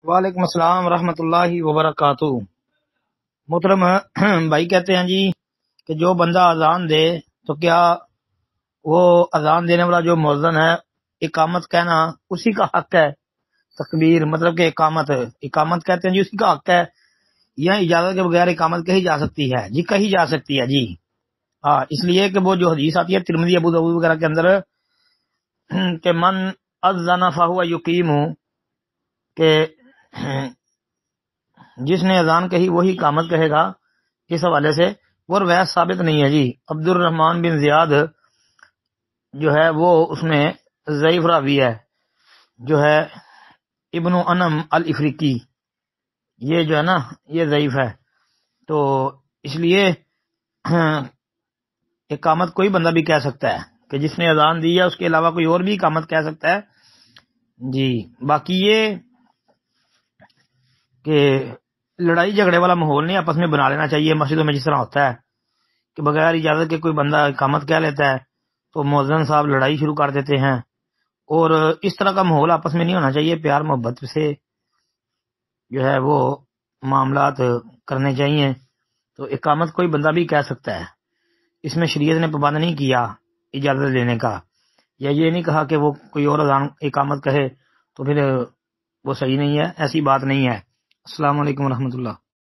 وعلیکم السلام ورحمۃ اللہ وبرکاتہ۔ محترم بھائی کہتے ہیں جی کہ جو بندہ اذان دے تو کیا وہ اذان دینے والا جو مؤذن ہے اقامت کہنا اسی کا حق ہے؟ تکبیر مطلب کہ اقامت کہتے ہیں جی اسی کا حق ہے، یا اجازت کے بغیر اقامت کہی جا سکتی ہے؟ جی کہی جا سکتی ہے جی، ہاں، اس لیے کہ وہ جو حدیث آتی ہے ترمذی ابو داؤد وغیرہ کے اندر کہ من اذن فہو یقیم، کہ جس نے اذان کہی وہی اقامت کہے گا، اس حوالے سے اور وہ ثابت نہیں ہے جی۔ عبد الرحمن بن زیاد جو ہے وہ اس میں ضعیف راوی ہے، جو ہے ابن انم الافریقی، یہ جو ہے نا یہ ضعیف ہے، تو اس لیے اقامت کوئی بندہ بھی کہہ سکتا ہے کہ جس نے اذان دی ہے اس کے علاوہ کوئی اور بھی اقامت کہہ سکتا ہے جی۔ باقی یہ کہ لڑائی جھگڑے والا ماحول نہیں آپس میں بنا لینا چاہیے مسجدوں میں، جس طرح ہوتا ہے کہ بغیر اجازت کے کوئی بندہ اقامت کہہ لیتا ہے تو مؤذن صاحب لڑائی شروع کر دیتے ہیں، اور اس طرح کا ماحول آپس میں نہیں ہونا چاہیے، پیار محبت سے جو ہے وہ معاملات کرنے چاہیے۔ تو اقامت کوئی بندہ بھی کہہ سکتا ہے، اس میں شریعت نے پابند نہیں کیا اجازت دینے کا، یا یہ نہیں کہا کہ وہ کوئی اور اذان اقامت کہے تو پھر وہ صحیح نہیں ہے، ایسی بات نہیں ہے۔ السلام علیکم ورحمۃ اللہ۔